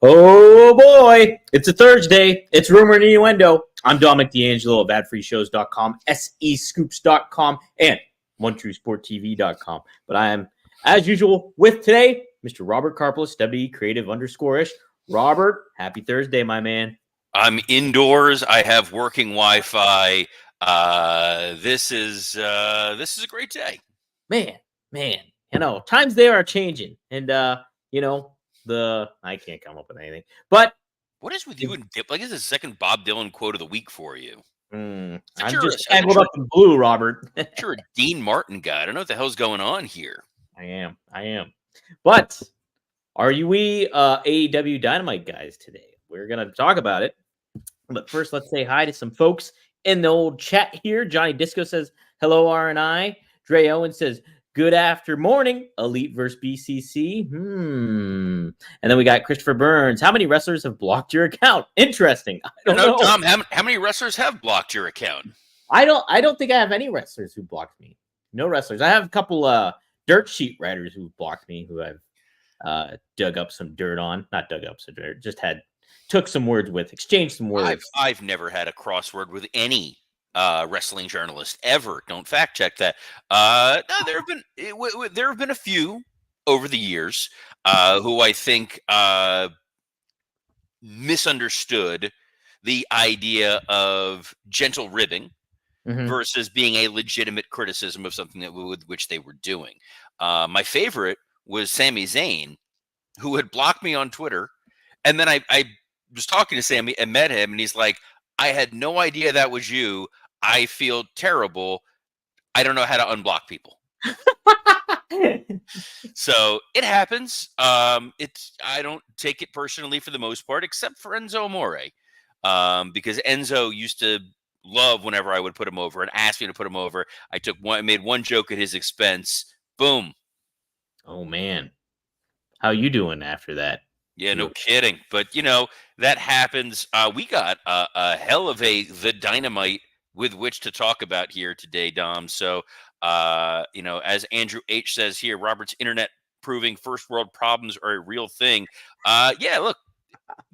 Oh boy, it's a Thursday. It's Rumor and Innuendo. I'm Dominic D'Angelo of AdFreeShows.com, SEScoops.com, and OneTrueSportTV.com. But I am, as usual, with today, Mr. Robert Karpelis, WE Creative _ish. Robert, happy Thursday, my man. I'm indoors. I have working Wi-Fi. This is a great day. Man, times they are changing, and I can't come up with anything. But what is with you and Dip? Like, this is the second Bob Dylan quote of the week for you. I'm just tangled up in blue, Robert. You're a Dean Martin guy. I don't know what the hell's going on here. I am. But are we AEW Dynamite guys today? We're going to talk about it. But first, let's say hi to some folks in the old chat here. Johnny Disco says, hello, R&I. Dre Owen says, good after morning. Elite versus BCC. And then we got Christopher Burns. How many wrestlers have blocked your account? Interesting. I don't know. Tom, how many wrestlers have blocked your account? I don't think I have any wrestlers who blocked me. No wrestlers. I have a couple dirt sheet writers who blocked me, who I've dug up some dirt on. Not dug up some dirt, just took some words with, exchanged some words. I've never had a crossword with any wrestling journalist ever. Don't fact check that. No, there have been a few over the years who I think misunderstood the idea of gentle ribbing versus being a legitimate criticism of something with which they were doing. My favorite was Sami Zayn, who had blocked me on Twitter, and then I was talking to Sammy and met him, and he's like, I had no idea that was you. I feel terrible. I don't know how to unblock people. So it happens. I don't take it personally for the most part, except for Enzo Amore, because Enzo used to love whenever I would put him over and ask me to put him over. I made one joke at his expense. Boom. Oh man, how you doing after that? Yeah, no kidding. But, that happens. We got a hell of the Dynamite with which to talk about here today, Dom. So, as Andrew H. says here, Robert's internet proving first world problems are a real thing. Yeah, look,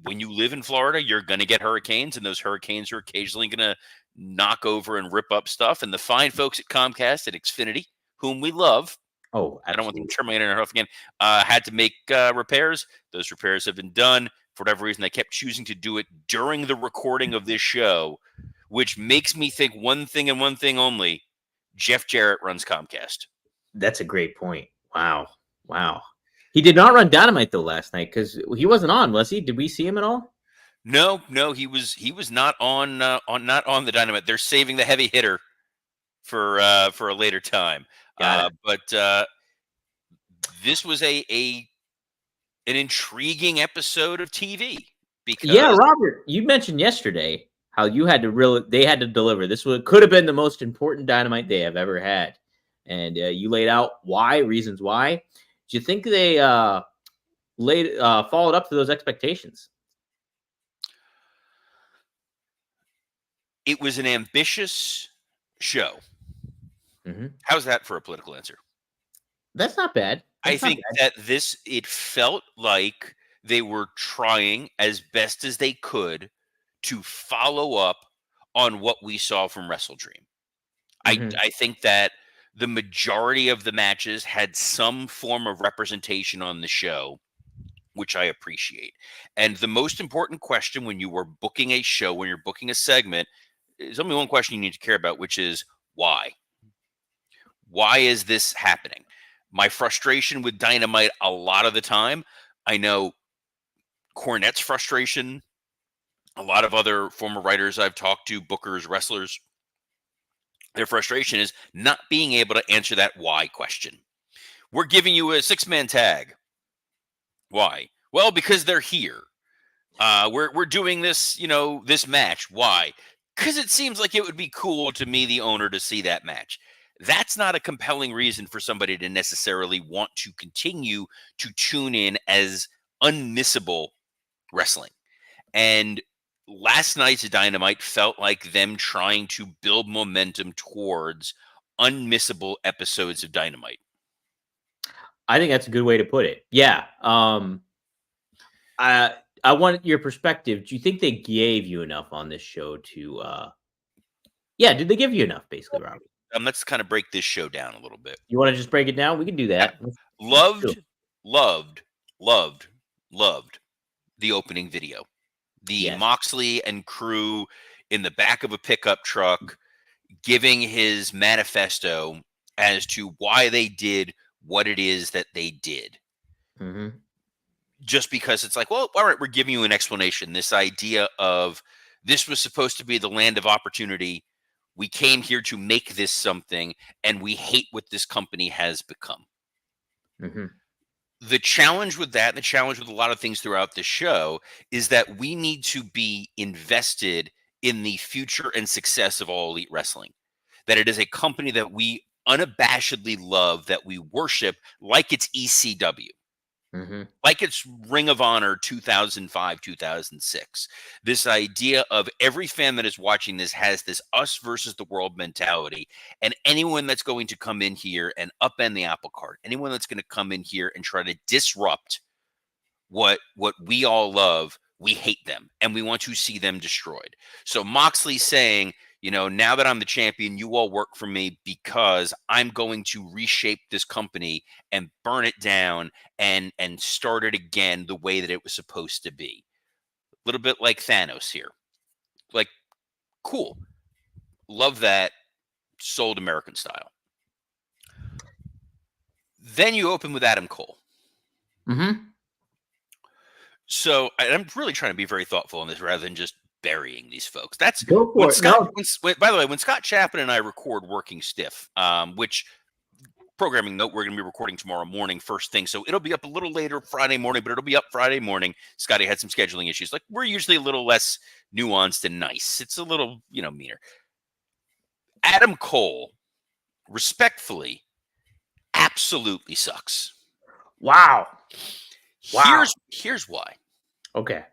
when you live in Florida, you're going to get hurricanes, and those hurricanes are occasionally going to knock over and rip up stuff. And the fine folks at Comcast, at Xfinity, whom we love, oh, absolutely. I don't want them to turn my internet off again, had to make repairs. Those repairs have been done. For whatever reason, they kept choosing to do it during the recording of this show, which makes me think one thing and one thing only. Jeff Jarrett runs Comcast. That's a great point. Wow. He did not run Dynamite though last night because he wasn't on, was he? Did we see him at all? No, he was not on the Dynamite. They're saving the heavy hitter for a later time. But this was an intriguing episode of TV. Because Robert, you mentioned yesterday how they had to deliver. This could have been the most important Dynamite they have ever had, and you laid out reasons why. Do you think they followed up to those expectations? It was an ambitious show. How's that for a political answer? That's not bad. I think that it felt like they were trying as best as they could to follow up on what we saw from Wrestle Dream. I think that the majority of the matches had some form of representation on the show, which I appreciate. And the most important question when you are booking a show, when you're booking a segment, is only one question you need to care about, which is why? Why is this happening? My frustration with Dynamite a lot of the time, I know Cornette's frustration, a lot of other former writers I've talked to, bookers, wrestlers, their frustration is not being able to answer that why question. We're giving you a 6-man tag. Why? Well, because they're here. We're doing this, this match. Why? Because it seems like it would be cool to me, the owner, to see that match. That's not a compelling reason for somebody to necessarily want to continue to tune in as unmissable wrestling. And last night's Dynamite felt like them trying to build momentum towards unmissable episodes of Dynamite. I think that's a good way to put it. Yeah. I want your perspective. Do you think they gave you enough on this show to yeah, did they give you enough basically, Robbie? Let's kind of break this show down a little bit. You want to just break it down? We can do Yeah. that. Let's do it. Loved, loved, loved, loved the opening video. The Yes. Moxley and crew in the back of a pickup truck giving his manifesto as to why they did what it is that they did. Mhm. Just because it's like, well, all right, we're giving you an explanation. This idea of this was supposed to be the land of opportunity. We came here to make this something, and we hate what this company has become. Mhm. The challenge with that, and the challenge with a lot of things throughout the show, is that we need to be invested in the future and success of All Elite Wrestling. That it is a company that we unabashedly love, that we worship, like it's ECW. Mhm. Like it's Ring of Honor 2005, 2006. This idea of every fan that is watching this has this us versus the world mentality. And anyone that's going to come in here and upend the apple cart, anyone that's going to come in here and try to disrupt what we all love, we hate them and we want to see them destroyed. So Moxley saying, you know, now that I'm the champion, you all work for me because I'm going to reshape this company and burn it down and start it again the way that it was supposed to be. A little bit like Thanos here. Like, cool. Love that. Sold American style. Then you open with Adam Cole. Mhm. So I'm really trying to be very thoughtful on this rather than just burying these folks. That's Go when for it. Scott. No. By the way, when Scott Chapman and I record Working Stiff, which programming note, we're going to be recording tomorrow morning, first thing. So it'll be up a little later Friday morning, but it'll be up Friday morning. Scotty had some scheduling issues. Like we're usually a little less nuanced and nice. It's a little, meaner. Adam Cole, respectfully, absolutely sucks. Wow. Wow. Here's why. Okay.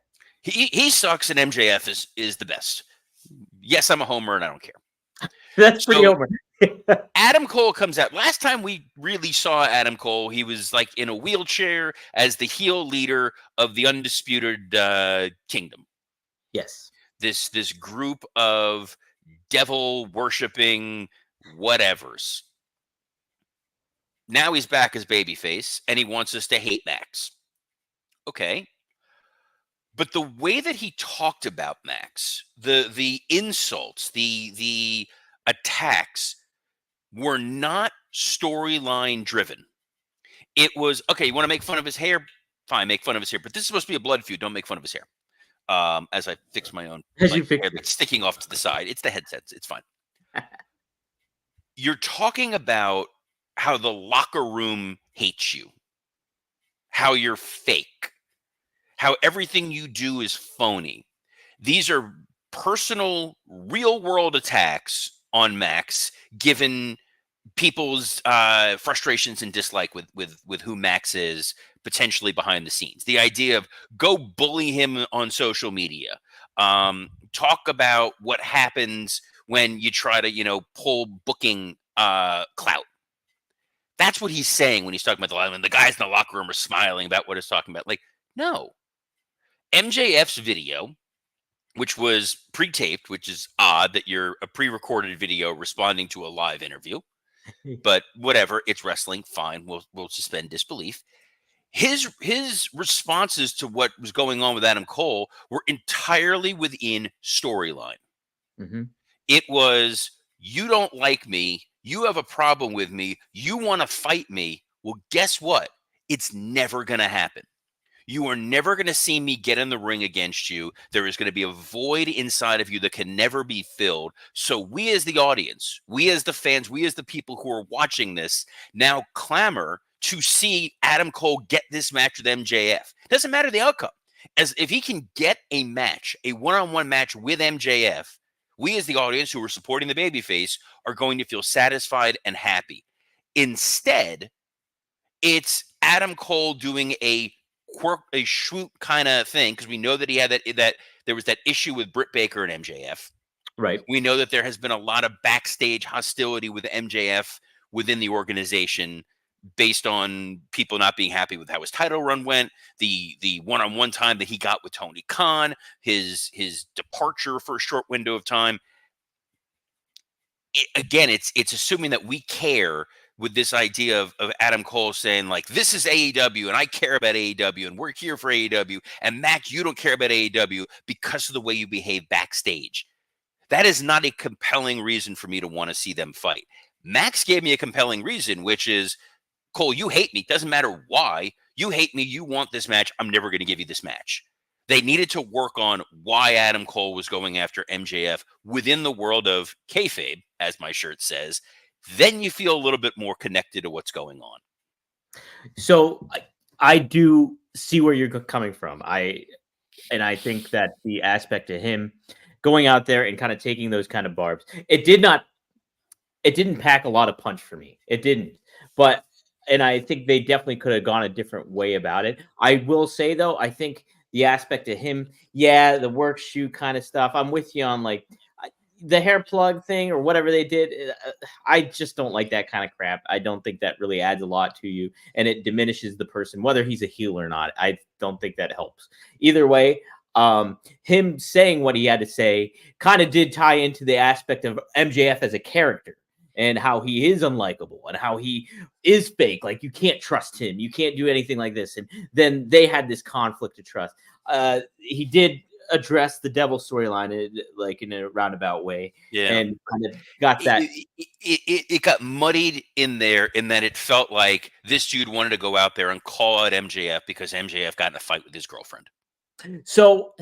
He sucks and MJF is the best. Yes, I'm a homer and I don't care. That's pretty So over. Adam Cole comes out. Last time we really saw Adam Cole, he was like in a wheelchair as the heel leader of the Undisputed Kingdom. Yes. This group of devil worshiping whatevers. Now he's back as babyface and he wants us to hate Max. Okay. But the way that he talked about Max, the insults, the attacks were not storyline driven. It was, okay, you want to make fun of his hair? Fine, make fun of his hair. But this is supposed to be a blood feud. Don't make fun of his hair. As I fix my own As like, you fix hair that's sticking off to the side. It's the headsets. It's fine. You're talking about how the locker room hates you, how you're fake, how everything you do is phony. These are personal, real world attacks on Max, given people's frustrations and dislike with who Max is potentially behind the scenes. The idea of go bully him on social media, talk about what happens when you try to pull booking clout. That's what he's saying when he's talking about the line. When the guys in the locker room are smiling about what he's talking about. Like, no. MJF's video, which was pre-taped, which is odd that you're a pre-recorded video responding to a live interview. But whatever, it's wrestling. Fine, we'll suspend disbelief. His responses to what was going on with Adam Cole were entirely within storyline. Mm-hmm. It was, you don't like me, you have a problem with me, you want to fight me. Well, guess what? It's never going to happen. You are never going to see me get in the ring against you. There is going to be a void inside of you that can never be filled. So we as the audience, we as the fans, we as the people who are watching this now clamor to see Adam Cole get this match with MJF. Doesn't matter the outcome. As if he can get a match, a one-on-one match with MJF, we as the audience who are supporting the babyface are going to feel satisfied and happy. Instead, it's Adam Cole doing a shoot kind of thing, because we know that he had that there was that issue with Britt Baker and MJF. Right. We know that there has been a lot of backstage hostility with MJF within the organization based on people not being happy with how his title run went, the one-on-one time that he got with Tony Khan, his departure for a short window of time. Again, it's assuming that we care with this idea of Adam Cole saying, like, this is AEW and I care about AEW and we're here for AEW, and Mac, you don't care about AEW because of the way you behave backstage. That is not a compelling reason for me to want to see them fight. Max gave me a compelling reason, which is, Cole, you hate me. Doesn't matter why. You hate me. You want this match. I'm never going to give you this match. They needed to work on why Adam Cole was going after MJF within the world of kayfabe, as my shirt says. Then you feel a little bit more connected to what's going on. So I do see where you're coming from. I think that the aspect of him going out there and kind of taking those kind of barbs, it didn't pack a lot of punch for me. It didn't. And I think they definitely could have gone a different way about it. I will say though, I think the aspect of him, the work shoot kind of stuff. I'm with you on like the hair plug thing or whatever they did. I just don't like that kind of crap. I don't think that really adds a lot to you, and it diminishes the person, whether he's a heel or not. I don't think that helps. Either way, him saying what he had to say kind of did tie into the aspect of MJF as a character and how he is unlikable and how he is fake. Like, you can't trust him. You can't do anything like this. And then they had this conflict of trust. He did address the devil storyline like in a roundabout way, and kind of got that. It got muddied in there in that it felt like this dude wanted to go out there and call out MJF because MJF got in a fight with his girlfriend. So,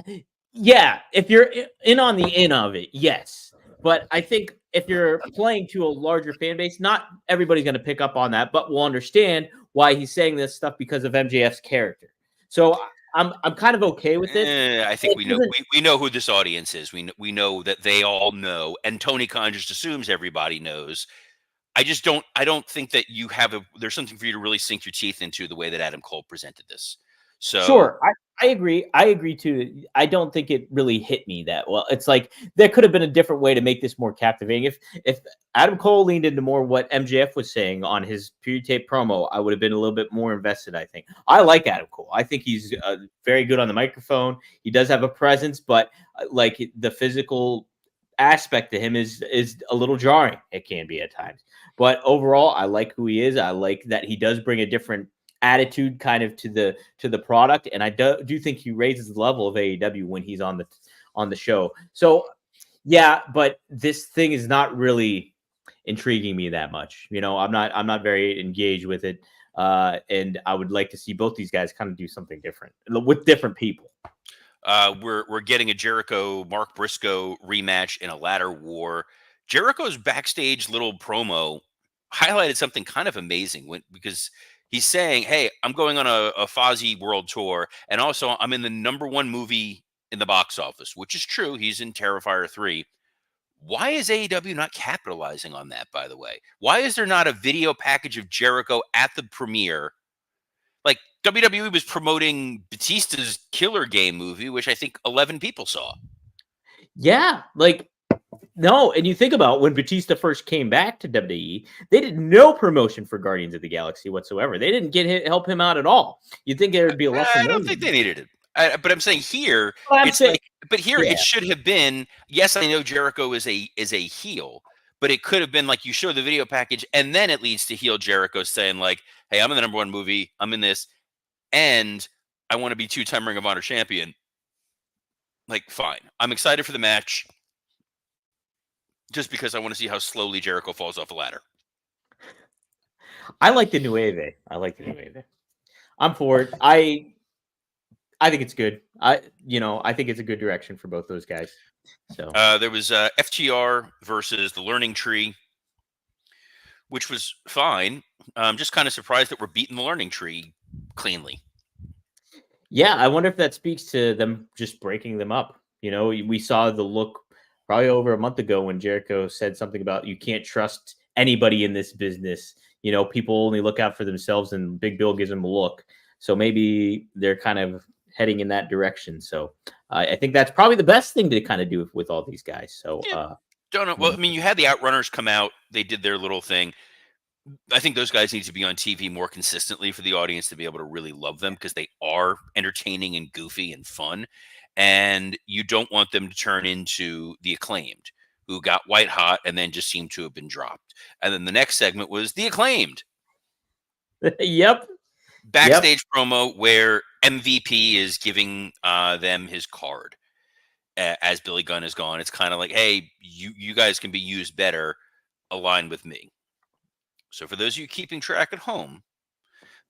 yeah, if you're in on the in of it, yes. But I think if you're playing to a larger fan base, not everybody's going to pick up on that, but will understand why he's saying this stuff because of MJF's character. So I'm kind of okay with it. I think we know who this audience is. We know that they all know, and Tony Khan just assumes everybody knows. I don't think that there's something for you to really sink your teeth into the way that Adam Cole presented this. So sure, I agree. I agree too. I don't think it really hit me that well. It's like there could have been a different way to make this more captivating. If Adam Cole leaned into more what MJF was saying on his period tape promo, I would have been a little bit more invested. I think I like Adam Cole. I think he's very good on the microphone. He does have a presence, but like the physical aspect to him is a little jarring. It can be at times, but overall, I like who he is. I like that he does bring a different attitude kind of to the product, and I do think he raises the level of AEW when he's on the show. So yeah, but this thing is not really intriguing me that much. I'm not very engaged with it, and I would like to see both these guys kind of do something different with different people. We're getting a Jericho Mark Briscoe rematch in a ladder war. Jericho's backstage little promo highlighted something kind of amazing because he's saying, hey, I'm going on a Fozzy world tour, and also I'm in the #1 movie in the box office, which is true. He's in Terrifier 3. Why is AEW not capitalizing on that, by the way? Why is there not a video package of Jericho at the premiere? Like, WWE was promoting Batista's Killer Game movie, which I think 11 people saw. Yeah, like, no, and you think about when Batista first came back to WWE, they did no promotion for Guardians of the Galaxy whatsoever. They didn't help him out at all. You'd think there would be a lesser. I don't think they needed it. But I'm saying here, it should have been. Yes, I know Jericho is a heel, but it could have been like you show the video package, and then it leads to heel Jericho saying like, "Hey, I'm in the #1 movie. I'm in this, and I want to be 2-time Ring of Honor champion." Like, fine, I'm excited for the match, just because I want to see how slowly Jericho falls off a ladder. I like the Nueve. I'm for it. I think it's good. I think it's a good direction for both those guys. So there was FTR versus the Learning Tree, which was fine. I'm just kind of surprised that we're beating the Learning Tree cleanly. Yeah, I wonder if that speaks to them just breaking them up. We saw the look probably over a month ago when Jericho said something about you can't trust anybody in this business. People only look out for themselves, and Big Bill gives them a look. So maybe they're kind of heading in that direction. So I think that's probably the best thing to kind of do with all these guys. So don't know. Well, I mean, you had the Outrunners come out. They did their little thing. I think those guys need to be on TV more consistently for the audience to be able to really love them, because they are entertaining and goofy and fun. And you don't want them to turn into the Acclaimed, who got white hot and then just seemed to have been dropped. And then the next segment was the Acclaimed Yep. backstage promo where MVP is giving them his card as Billy Gunn is gone. It's kind of like, hey, you guys can be used better, align with me. So for those of you keeping track at home,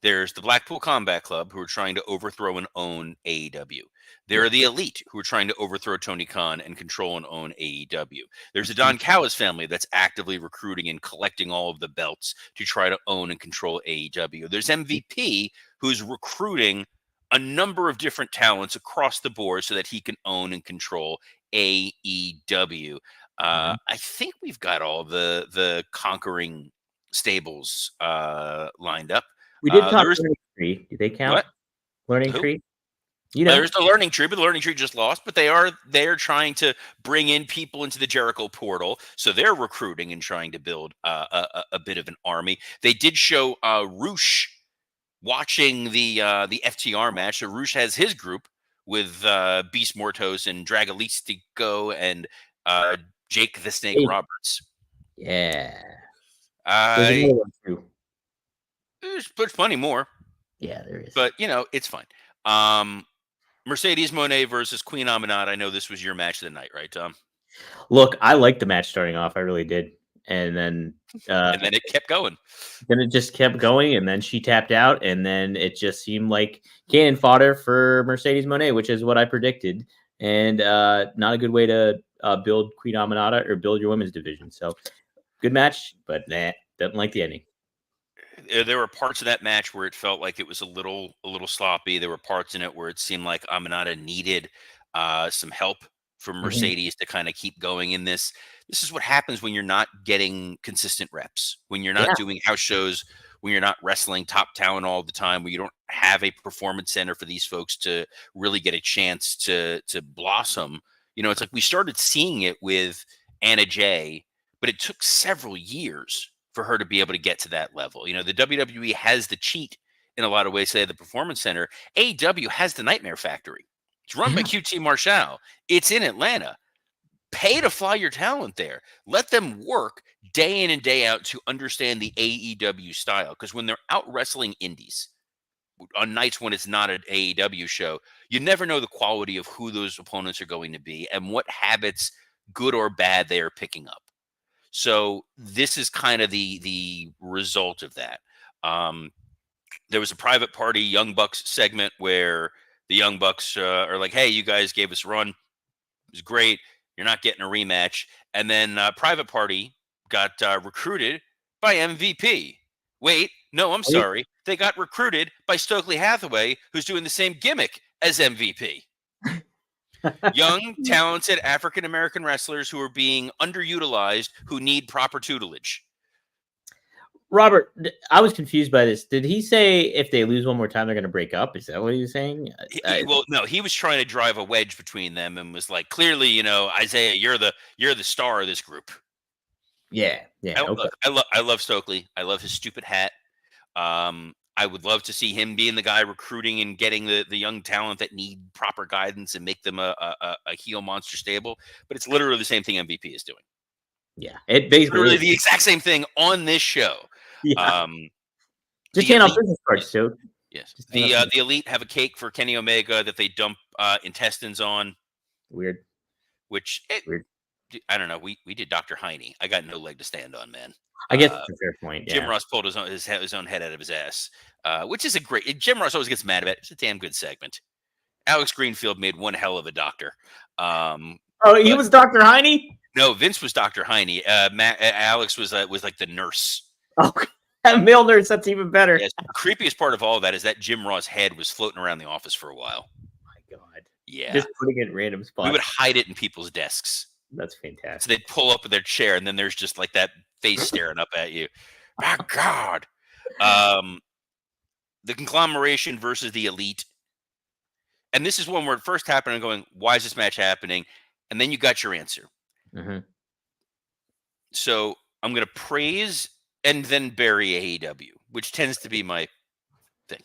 there's the Blackpool Combat Club, who are trying to overthrow and own AEW. There are the Elite, who are trying to overthrow Tony Khan and control and own AEW. There's the Don Callis family that's actively recruiting and collecting all of the belts to try to own and control AEW. There's MVP, who's recruiting a number of different talents across the board so that he can own and control AEW. I think we've got all the conquering stables lined up. We did talk There's Learning Tree. Do they count? what? Learning Who? Tree? You know. There's the Learning Tree, but the Learning Tree just lost. But they're trying to bring in people into the Jericho portal, so they're recruiting and trying to build a bit of an army. They did show Roosh watching the FTR match. So Roosh has his group with Beast Mortos and Dragalistico and Jake the Snake Hey. Roberts. Yeah. There's another one too. There's plenty more. Yeah, there is. But, it's fine. Mercedes Moné versus Queen Aminata. I know this was your match of the night, right, Tom? Look, I liked the match starting off. I really did. And then it kept going. Then it just kept going, and then she tapped out, and then it just seemed like cannon fodder for Mercedes Moné, which is what I predicted, and not a good way to build Queen Aminata or build your women's division. So good match, but didn't like the ending. There were parts of that match where it felt like it was a little sloppy. There were parts in it where it seemed like Aminata needed some help from Mercedes to kind of keep going in this. This is what happens when you're not getting consistent reps, when you're not doing house shows, when you're not wrestling top talent all the time, when you don't have a performance center for these folks to really get a chance to blossom. It's like we started seeing it with Anna Jay, but it took several years for her to be able to get to that level. The WWE has the cheat in a lot of ways. They have the Performance Center. AEW has the Nightmare Factory. It's run by QT Marshall. It's in Atlanta. Pay to fly your talent there. Let them work day in and day out to understand the AEW style. Because when they're out wrestling indies on nights when it's not an AEW show, you never know the quality of who those opponents are going to be and what habits, good or bad, they are picking up. So this is kind of the result of that. There was a private party Young Bucks segment where the Young Bucks are like, hey, you guys gave us a run. It was great. You're not getting a rematch. And then Private Party got recruited by MVP. Wait, no, I'm sorry. They got recruited by Stokely Hathaway, who's doing the same gimmick as MVP. Young, talented African-American wrestlers who are being underutilized, who need proper tutelage. Robert, I was confused by this. Did he say if they lose one more time, they're going to break up? Is that what he was saying? Well, no, he was trying to drive a wedge between them and was like, clearly, Isaiah, you're the star of this group. Yeah. Okay. I love Stokely. I love his stupid hat. I would love to see him being the guy recruiting and getting the young talent that need proper guidance and make them a heel monster stable. But it's literally the same thing MVP is doing. Yeah, it basically literally the exact same thing on this show. Yeah. Just hand out business cards, too. Yes. The Elite have a cake for Kenny Omega that they dump intestines on. Weird. Weird. I don't know. We did Dr. Heine. I got no leg to stand on, man. I guess it's a fair point. Yeah. Jim Ross pulled his own head out of his ass, which is a great. Jim Ross always gets mad about it. It's a damn good segment. Alex Greenfield made one hell of a doctor. He was Dr. Heine? No, Vince was Dr. Heine. Alex was like the nurse. Oh, male nurse. That's even better. Yes. The creepiest part of all of that is that Jim Ross' head was floating around the office for a while. My God. Yeah. Just putting it in random spots. We would hide it in people's desks. That's fantastic. So they'd pull up with their chair, and then there's just like that face staring up at you. My God. The conglomeration versus the Elite. And this is one where it first happened and going, why is this match happening? And then you got your answer. Mm-hmm. So I'm going to praise and then bury AEW, which tends to be my thing.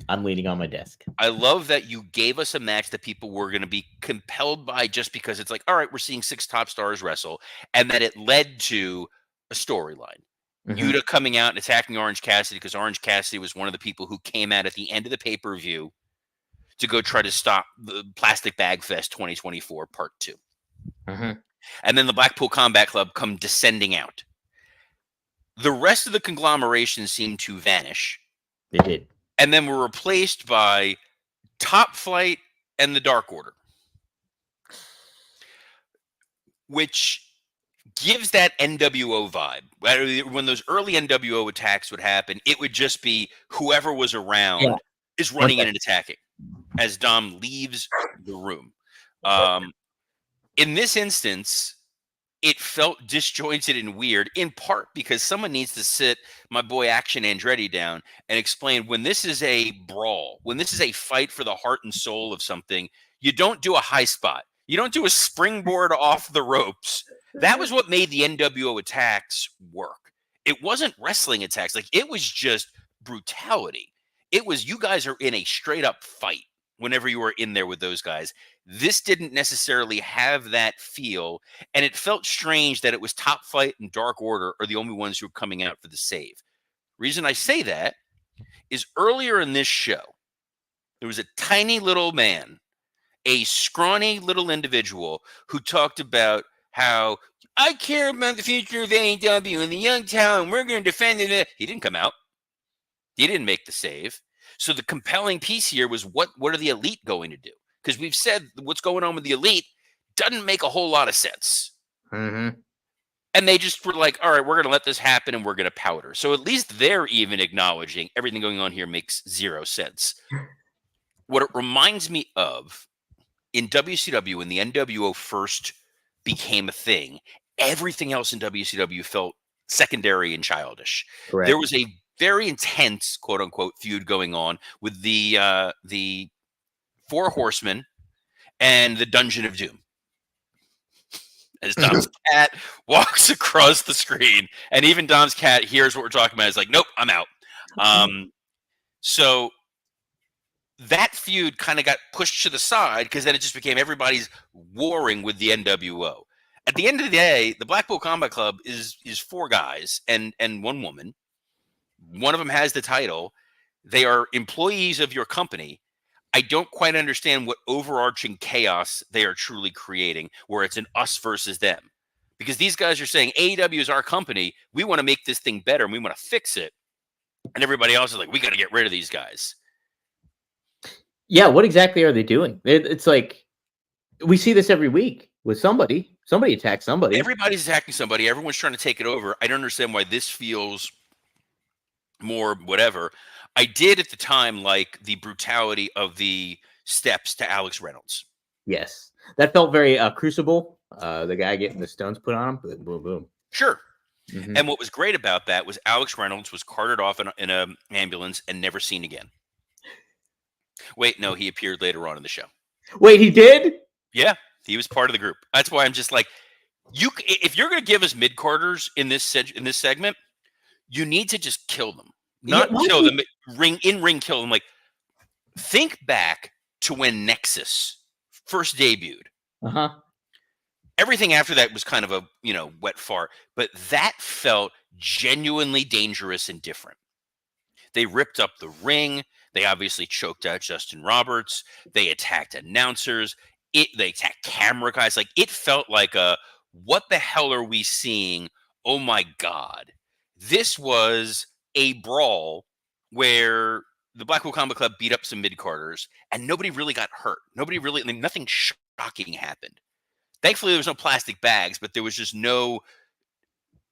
I'm leaning on my desk. I love that you gave us a match that people were going to be compelled by just because it's like, all right, we're seeing 6 top stars wrestle, and that it led to a storyline. Yuta coming out and attacking Orange Cassidy because Orange Cassidy was one of the people who came out at the end of the pay-per-view to go try to stop the Plastic Bag Fest 2024 Part 2. And then the Blackpool Combat Club come descending out. The rest of the conglomeration seemed to vanish. They did. And then were replaced by Top Flight and the Dark Order, which gives that NWO vibe. When those early NWO attacks would happen, it would just be whoever was around is running in and attacking as Dom leaves the room. In this instance, it felt disjointed and weird, in part because someone needs to sit my boy Action Andretti down and explain when this is a brawl, when this is a fight for the heart and soul of something, you don't do a high spot. You don't do a springboard off the ropes. That was what made the NWO attacks work. It wasn't wrestling attacks. Like, it was just brutality. It was, you guys are in a straight up fight whenever you were in there with those guys. This didn't necessarily have that feel, and it felt strange that it was Top Flight and Dark Order are the only ones who were coming out for the save. Reason I say that is earlier in this show, there was a tiny little man, a scrawny little individual who talked about how I care about the future of AEW and the young talent. We're going to defend it. He didn't come out. He didn't make the save. So the compelling piece here was what are the Elite going to do? Because we've said what's going on with the Elite doesn't make a whole lot of sense. And they just were like, all right, we're going to let this happen and we're going to powder. So at least they're even acknowledging everything going on here makes zero sense. What it reminds me of in WCW, when the NWO first became a thing, everything else in WCW felt secondary and childish. Correct. There was a very intense, quote unquote, feud going on with the Four Horsemen and the Dungeon of Doom. As Dom's cat walks across the screen, and even Dom's cat hears what we're talking about. Is like, nope, I'm out. So that feud kind of got pushed to the side because then it just became everybody's warring with the NWO. At the end of the day, the Blackpool Combat Club is 4 guys and 1 woman. One of them has the title. They are employees of your company. I don't quite understand what overarching chaos they are truly creating, where it's an us versus them. Because these guys are saying, AEW is our company. We want to make this thing better, and we want to fix it. And everybody else is like, we got to get rid of these guys. Yeah, what exactly are they doing? It's like, we see this every week with somebody. Somebody attacks somebody. Everybody's attacking somebody. Everyone's trying to take it over. I don't understand why this feels more whatever. I did at the time like the brutality of the steps to Alex Reynolds. Yes. That felt very Crucible. The guy getting the stones put on him. Boom, boom, boom. Sure. And what was great about that was Alex Reynolds was carted off in an ambulance and never seen again. Wait, no, he appeared later on in the show. Wait, he did? Yeah, he was part of the group. That's why I'm just like, if you're going to give us mid-carders in this segment, you need to just kill them. Not kill them, ring kill them. Like, think back to when Nexus first debuted. Everything after that was kind of a, wet fart, but that felt genuinely dangerous and different. They ripped up the ring. They obviously choked out Justin Roberts. They attacked announcers. They attacked camera guys. Like, it felt like what the hell are we seeing? Oh my God. This was a brawl where the Blackpool Combat Club beat up some mid-carders and nobody really got hurt. Nothing shocking happened. Thankfully, there was no plastic bags, but there was just no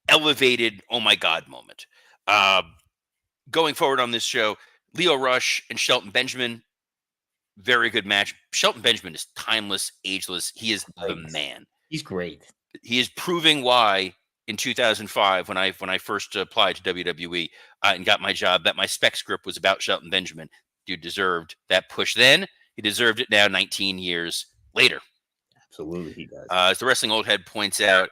elevated, oh my God moment. Going forward on this show, Lio Rush and Shelton Benjamin, very good match. Shelton Benjamin is timeless, ageless. He is the man. He's great. He is proving why in 2005, when I first applied to WWE and got my job, that my spec script was about Shelton Benjamin. Dude deserved that push then. He deserved it now 19 years later. Absolutely, he does. As the Wrestling Old Head points out,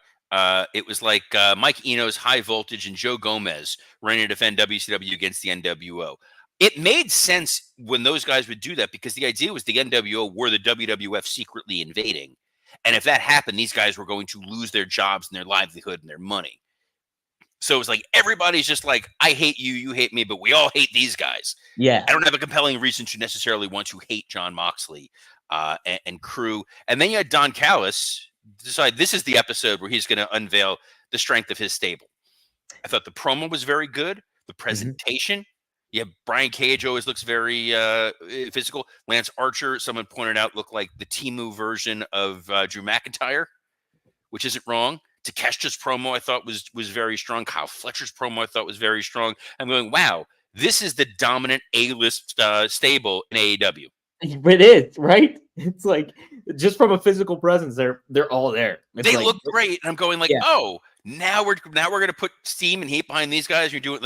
It was like Mike Eno's High Voltage and Joe Gomez running to defend WCW against the NWO. It made sense when those guys would do that because the idea was the NWO were the WWF secretly invading. And if that happened, these guys were going to lose their jobs and their livelihood and their money. So it was like everybody's just like, I hate you, you hate me, but we all hate these guys. Yeah. I don't have a compelling reason to necessarily want to hate John Moxley and crew. And then you had Don Callis decide this is the episode where he's going to unveil the strength of his stable. I thought the promo was very good. The presentation. Yeah, Brian Cage always looks very physical. Lance Archer, someone pointed out, looked like the Temu version of Drew McIntyre, which isn't wrong. Takeshita's promo I thought was very strong. Kyle Fletcher's promo I thought was very strong. I'm going, wow, this is the dominant A-list stable in AEW. It is, right? It's like just from a physical presence, they're all there. It's they like, look great, and I'm going like, oh, now we're gonna put steam and heat behind these guys. You're doing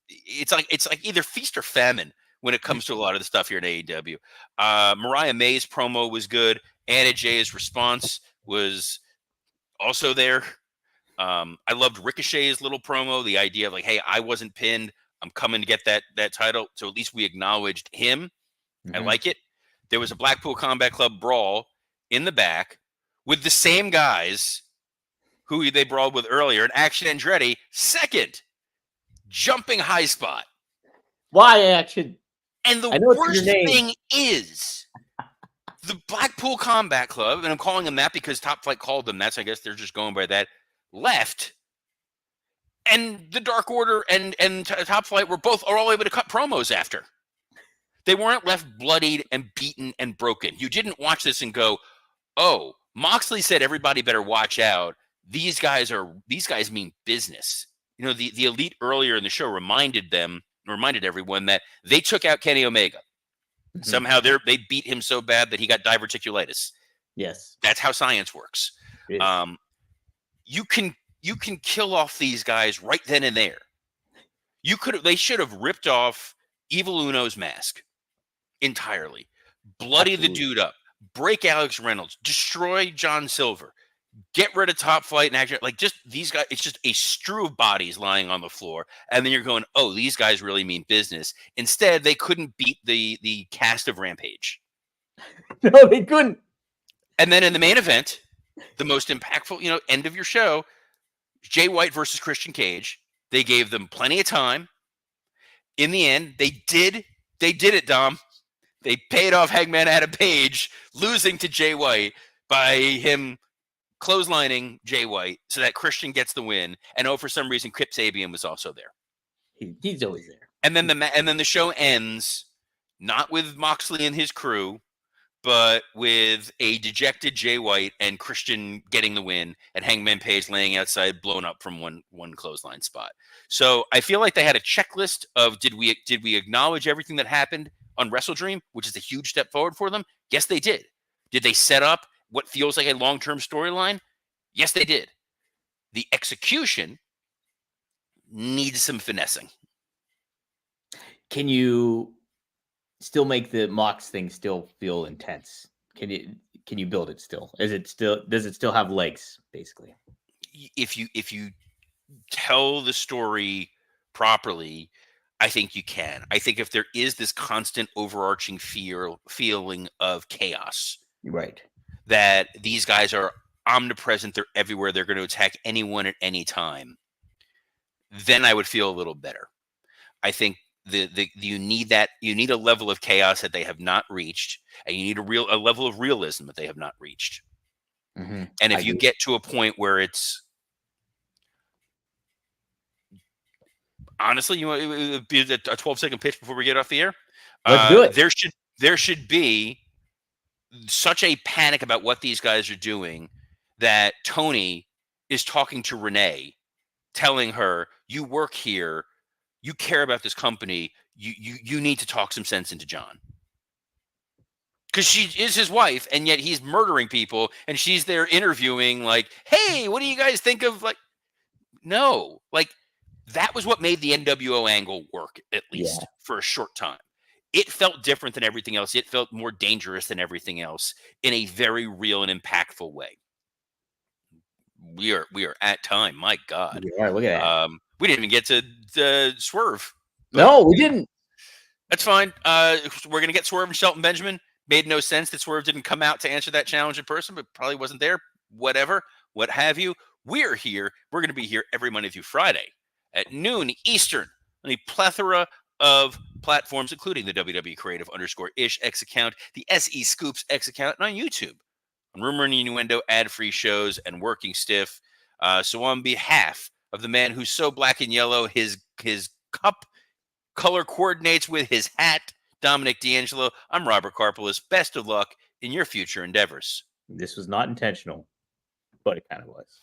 it's like either feast or famine when it comes to a lot of the stuff here in AEW. Mariah May's promo was good. Anna Jay's response was also there. I loved Ricochet's little promo. The idea of like, hey, I wasn't pinned. I'm coming to get that title. So at least we acknowledged him. I like it. There was a Blackpool Combat Club brawl in the back with the same guys who they brawled with earlier. And Action Andretti, second, jumping high spot. Why Action? And the worst thing is the Blackpool Combat Club, and I'm calling them that because Top Flight called them that, so I guess they're just going by that, left. And the Dark Order and Top Flight were all able to cut promos after. They weren't left bloodied and beaten and broken. You didn't watch this and go, oh, Moxley said everybody better watch out. These guys mean business. You know, the Elite earlier in the show reminded everyone that they took out Kenny Omega. Somehow they beat him so bad that he got diverticulitis. Yes. That's how science works. You can kill off these guys right then and there. They should have ripped off Evil Uno's mask entirely, bloody the dude up, break Alex Reynolds, destroy John Silver, get rid of Top Flight and Action. Like just these guys, it's just a strew of bodies lying on the floor, and then you're going, oh, these guys really mean business. Instead, they couldn't beat the cast of Rampage. No, they couldn't. And then in the main event, the most impactful, end of your show, Jay White versus Christian Cage. They gave them plenty of time. In the end, they did it, Dom. They paid off Hangman Adam Page, losing to Jay White by him clotheslining Jay White so that Christian gets the win. And for some reason, Kip Sabian was also there. He's always there. And then the show ends not with Moxley and his crew, but with a dejected Jay White and Christian getting the win, and Hangman Page laying outside, blown up from one clothesline spot. So I feel like they had a checklist of did we acknowledge everything that happened on WrestleDream, which is a huge step forward for them? Yes, they did. Did they set up what feels like a long-term storyline? Yes, they did. The execution needs some finessing. Can you still make the Mox thing still feel intense? Can you build it still? Does it still have legs, basically? If you tell the story properly, I think you can. I think if there is this constant overarching feeling of chaos, right, that these guys are omnipresent, they're everywhere, they're going to attack anyone at any time, then I would feel a little better. I think you need a level of chaos that they have not reached, and you need a level of realism that they have not reached. And if you get to a point where it's honestly, you want a 12-second pitch before we get off the air. Let's do it. There should be such a panic about what these guys are doing that Tony is talking to Renee, telling her, "You work here, you care about this company. You need to talk some sense into John." Because she is his wife, and yet he's murdering people, and she's there interviewing, like, "Hey, what do you guys think of?" Like, no, like. That was what made the NWO angle work, at least for a short time. It felt different than everything else. It felt more dangerous than everything else in a very real and impactful way. we are at time. My God. All right, look at that. We didn't even get to Swerve. But No, we didn't. that's fine. We're gonna get Swerve and Shelton Benjamin. Made no sense that Swerve didn't come out to answer that challenge in person, but probably wasn't there. Whatever, what have you. We're here. We're gonna be here every Monday through Friday at noon Eastern on a plethora of platforms, including the WWE Creative _ish X account, the SE Scoops X account, and on YouTube. On Rumor and Innuendo, ad-free shows, and Working Stiff. So on behalf of the man who's so black and yellow, his cup color coordinates with his hat, Dominic D'Angelo, I'm Robert Karpelis. Best of luck in your future endeavors. This was not intentional, but it kind of was.